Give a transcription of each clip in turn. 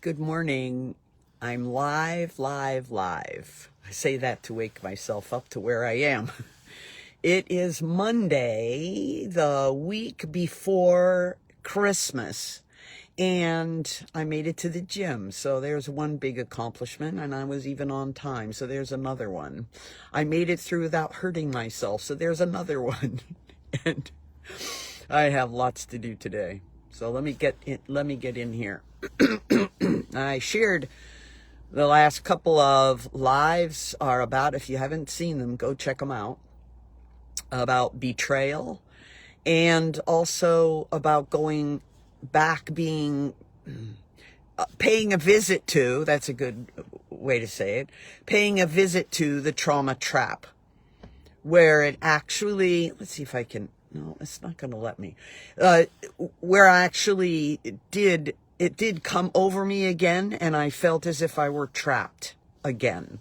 Good morning. I'm live. I say that to wake myself up to where I am. It is Monday, the week before Christmas, and I made it to the gym. So there's one big accomplishment, and I was even on time. So there's another one. I made it through without hurting myself. So there's another one. And I have lots to do today. So let me get in here. I shared the last couple of lives are about, if you haven't seen them, go check them out, about betrayal and also about going back, paying a visit to, that's a good way to say it, paying a visit to the trauma trap, where it actually, let's see if I can, no, it's not going to let me, where I actually it did come over me again, and I felt as if I were trapped again.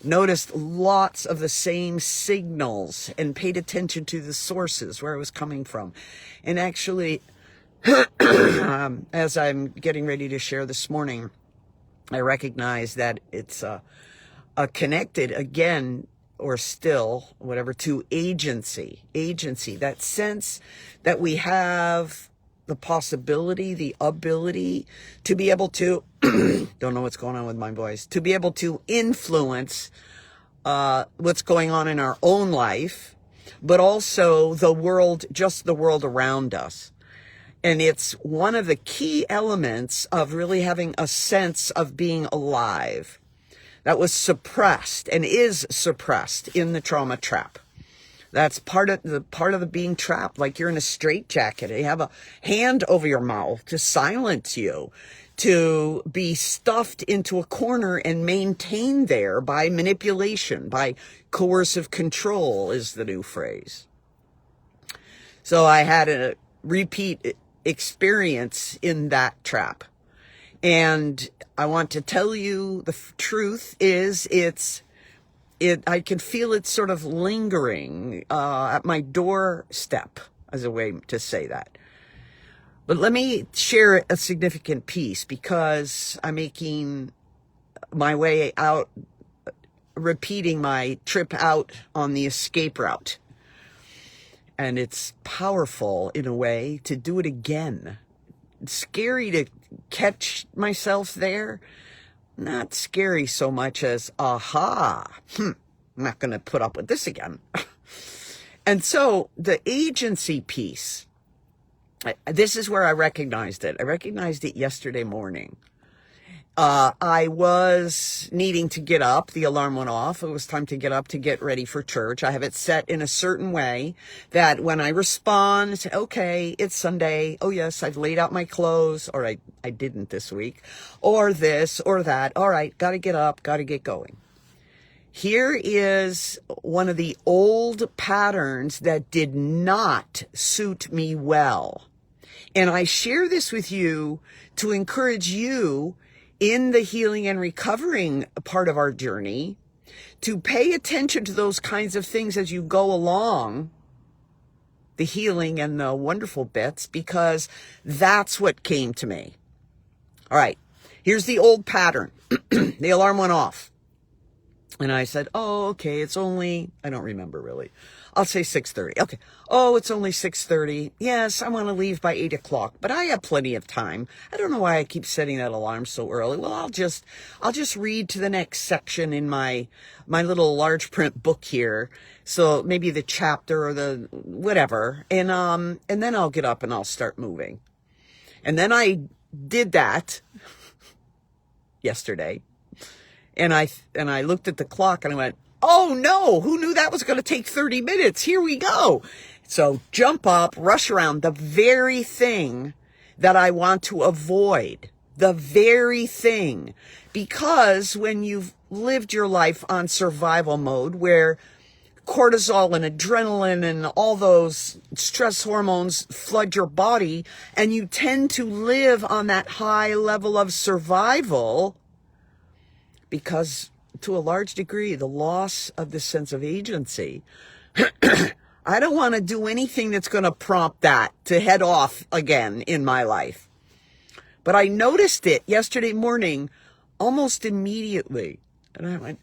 Noticed lots of the same signals and paid attention to the sources where it was coming from. And actually, as I'm getting ready to share this morning, I recognize that it's a connected again, or still, whatever, to agency, that sense that we have the possibility, the ability to be able to, don't know what's going on with my voice, to be able to influence what's going on in our own life, but also the world, just the world around us. And it's one of the key elements of really having a sense of being alive that was suppressed and is suppressed in the trauma trap. That's part of the being trapped, like you're in a straitjacket. You have a hand over your mouth to silence you, to be stuffed into a corner and maintained there by manipulation, by coercive control is the new phrase. So I had a repeat experience in that trap. And I want to tell you the truth is I can feel it sort of lingering at my doorstep, as a way to say that. But let me share a significant piece, because I'm making my way out, repeating my trip out on the escape route. And it's powerful in a way to do it again. It's scary to catch myself there. Not scary so much as, I'm not going to put up with this again. And so the agency piece, this is where I recognized it. I recognized it yesterday morning. I was needing to get up. The alarm went off. It was time to get up to get ready for church. I have it set in a certain way that when I respond, say, okay, it's Sunday. Oh, yes, I've laid out my clothes. Or I didn't this week. Or this or that. All right, got to get up, got to get going. Here is one of the old patterns that did not suit me well. And I share this with you to encourage you in the healing and recovering part of our journey, to pay attention to those kinds of things as you go along, the healing and the wonderful bits, because that's what came to me. All right, here's the old pattern. The alarm went off. And I said, oh, okay, it's only, I don't remember really. I'll say 6:30. Okay. Oh, it's only 6:30. Yes, I want to leave by 8 o'clock, but I have plenty of time. I don't know why I keep setting that alarm so early. Well, I'll just read to the next section in my little large print book here. So maybe the chapter or the whatever. And then I'll get up and I'll start moving. And then I did that yesterday. And I looked at the clock and I went, oh no, who knew that was going to take 30 minutes? Here we go. So jump up, rush around, the very thing that I want to avoid, the very thing. Because when you've lived your life on survival mode, where cortisol and adrenaline and all those stress hormones flood your body, and you tend to live on that high level of survival, because to a large degree, the loss of the sense of agency, I don't want to do anything that's going to prompt that to head off again in my life. But I noticed it yesterday morning almost immediately. And I went,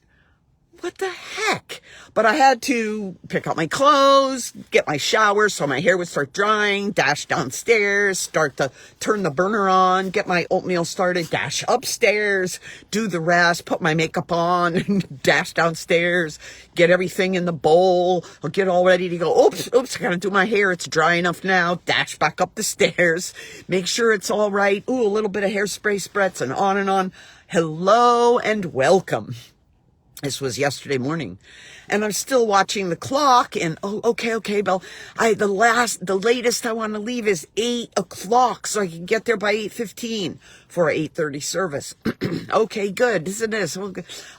what the heck? But I had to pick up my clothes, get my shower so my hair would start drying, dash downstairs, start to turn the burner on, get my oatmeal started, dash upstairs, do the rest, put my makeup on, and dash downstairs, get everything in the bowl, I'll get all ready to go. Oops, I gotta do my hair. It's dry enough now. Dash back up the stairs, make sure it's all right. Ooh, a little bit of hairspray spritz and on and on. Hello and welcome. This was yesterday morning, and I'm still watching the clock, and okay, Bill, the latest I want to leave is 8 o'clock, so I can get there by 8:15 for a 8:30 service. Okay, good, isn't this?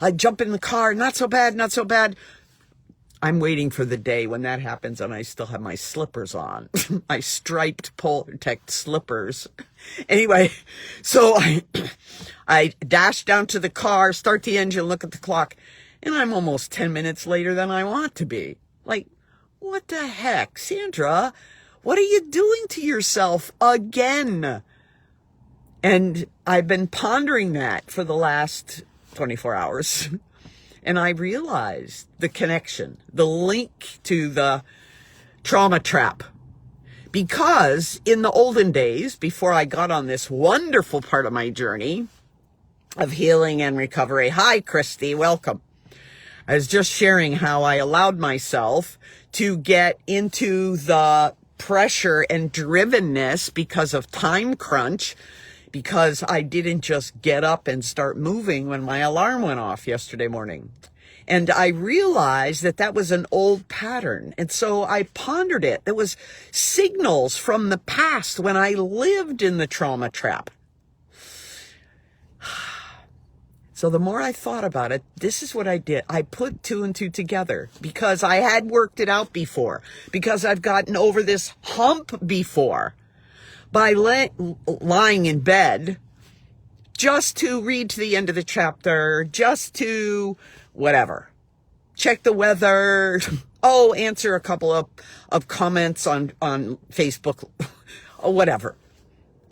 I jump in the car, not so bad. I'm waiting for the day when that happens and I still have my slippers on, my striped Polartec slippers. Anyway, so I dash down to the car, start the engine, look at the clock, and I'm almost 10 minutes later than I want to be. Like, what the heck, Sandra? What are you doing to yourself again? And I've been pondering that for the last 24 hours. And I realized the connection, the link to the trauma trap. Because in the olden days, before I got on this wonderful part of my journey of healing and recovery, hi, Christy, welcome. I was just sharing how I allowed myself to get into the pressure and drivenness because of time crunch, because I didn't just get up and start moving when my alarm went off yesterday morning. And I realized that that was an old pattern. And so I pondered it. There was signals from the past when I lived in the trauma trap. So the more I thought about it, this is what I did. I put 2 and 2 together because I had worked it out before, because I've gotten over this hump before by lying in bed just to read to the end of the chapter, just to whatever, check the weather, answer a couple of comments on Facebook, or whatever,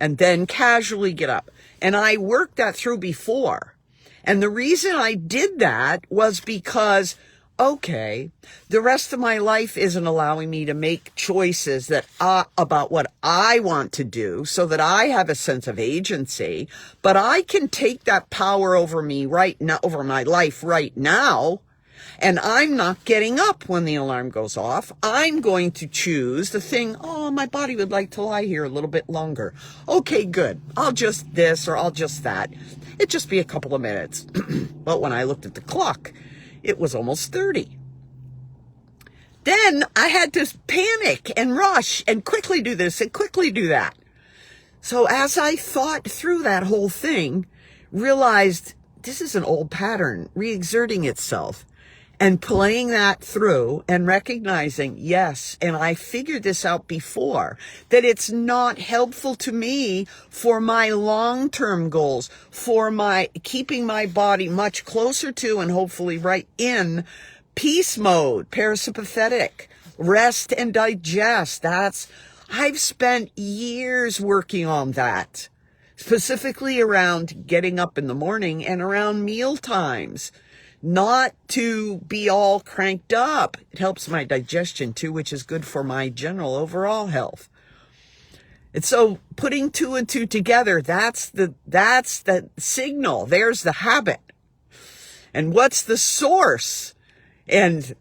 and then casually get up. And I worked that through before. And the reason I did that was because, okay, the rest of my life isn't allowing me to make choices that about what I want to do so that I have a sense of agency, but I can take that power over me right now, over my life right now. And I'm not getting up when the alarm goes off. I'm going to choose the thing, my body would like to lie here a little bit longer. Okay, good. I'll just this or I'll just that. It'd just be a couple of minutes. But when I looked at the clock, it was almost 30. Then I had to panic and rush and quickly do this and quickly do that. So as I thought through that whole thing, realized this is an old pattern re-exerting itself. And playing that through and recognizing, yes, and I figured this out before, that it's not helpful to me for my long-term goals, for my keeping my body much closer to and hopefully right in peace mode, parasympathetic, rest and digest. I've spent years working on that, specifically around getting up in the morning and around meal times. Not to be all cranked up. It helps my digestion too, which is good for my general overall health. And so putting 2 and 2 together, that's the signal. There's the habit. And what's the source? And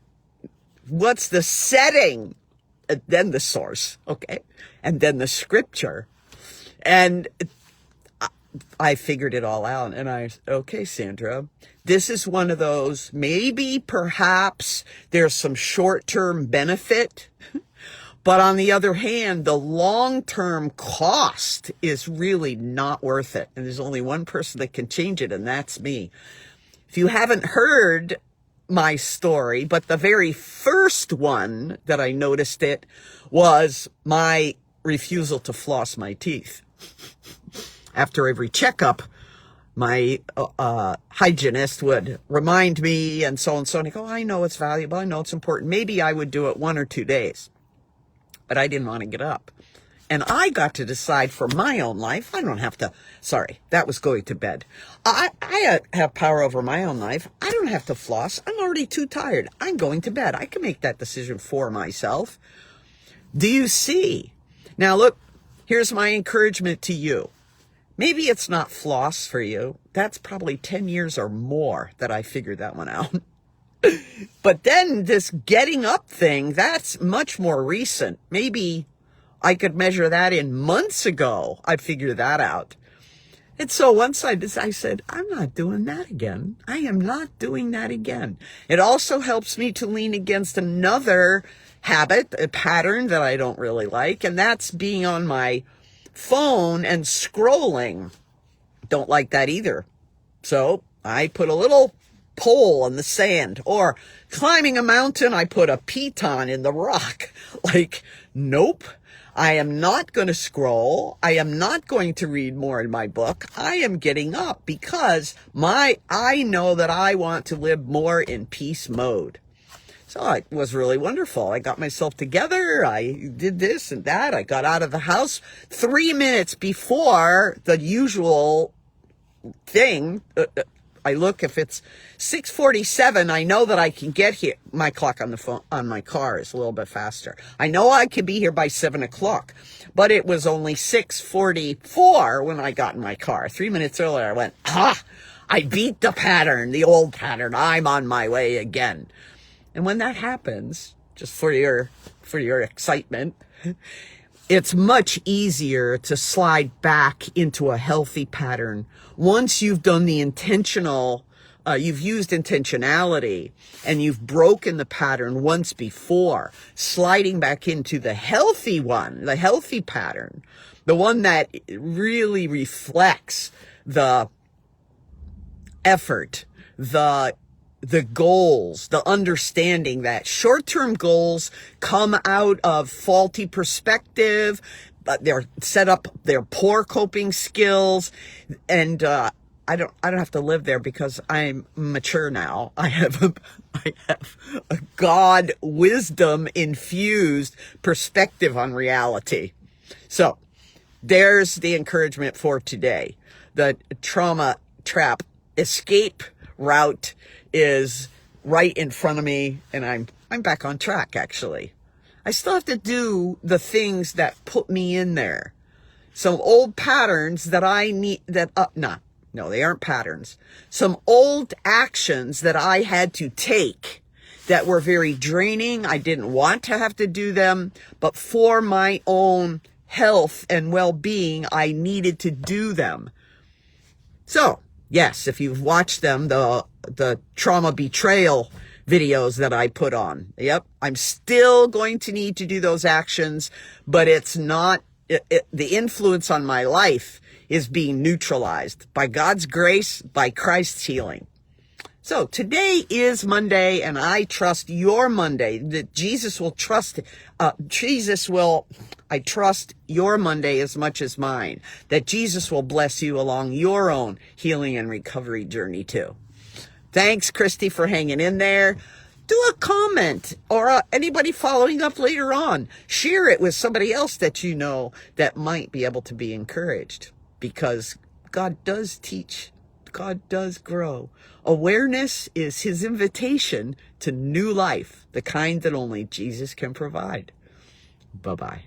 what's the setting? And then the source, okay? And then the scripture. And I figured it all out, and okay, Sandra, this is one of those, maybe, perhaps, there's some short-term benefit, but on the other hand, the long-term cost is really not worth it, and there's only one person that can change it, and that's me. If you haven't heard my story, but the very first one that I noticed it was my refusal to floss my teeth. After every checkup, my hygienist would remind me and so on and so on. I go, I know it's valuable. I know it's important. Maybe I would do it 1 or 2 days. But I didn't want to get up. And I got to decide for my own life. I don't have to, sorry, that was going to bed. I have power over my own life. I don't have to floss. I'm already too tired. I'm going to bed. I can make that decision for myself. Do you see? Now look, here's my encouragement to you. Maybe it's not floss for you. That's probably 10 years or more that I figured that one out. But then this getting up thing, that's much more recent. Maybe I could measure that in months ago. I figured that out. And so once I said, I'm not doing that again. I am not doing that again. It also helps me to lean against another habit, a pattern that I don't really like, and that's being on my phone and scrolling. Don't like that either. So I put a little pole in the sand, or climbing a mountain, I put a piton in the rock. Like, nope. I am not going to scroll. I am not going to read more in my book. I am getting up because I know that I want to live more in peace mode. So it was really wonderful. I got myself together. I did this and that. I got out of the house 3 minutes before the usual thing. I look, if it's 6:47, I know that I can get here. My clock on the phone, on my car is a little bit faster. I know I can be here by 7 o'clock, but it was only 6:44 when I got in my car. 3 minutes earlier, I went, I beat the pattern, the old pattern. I'm on my way again. And when that happens, just for your excitement, it's much easier to slide back into a healthy pattern once you've done the intentional, you've used intentionality and you've broken the pattern once before. Sliding back into the healthy one, the healthy pattern, the one that really reflects the effort, the goals, the understanding that short-term goals come out of faulty perspective, but they're set up, they're poor coping skills, and I don't have to live there because I'm mature now. I have a God wisdom infused perspective on reality. So there's the encouragement for today. The trauma trap escape route is right in front of me, and I'm back on track, actually. I still have to do the things that put me in there. Some old patterns that I need, no, they aren't patterns. Some old actions that I had to take that were very draining. I didn't want to have to do them, but for my own health and well-being, I needed to do them. So, yes, if you've watched them, the trauma betrayal videos that I put on, yep, I'm still going to need to do those actions, but it's not, the influence on my life is being neutralized by God's grace, by Christ's healing. So today is Monday, and I trust your Monday, that Jesus will trust, I trust your Monday as much as mine, that Jesus will bless you along your own healing and recovery journey too. Thanks, Christy, for hanging in there. Do a comment, or anybody following up later on. Share it with somebody else that you know that might be able to be encouraged, because God does teach. God does grow. Awareness is his invitation to new life, the kind that only Jesus can provide. Bye-bye.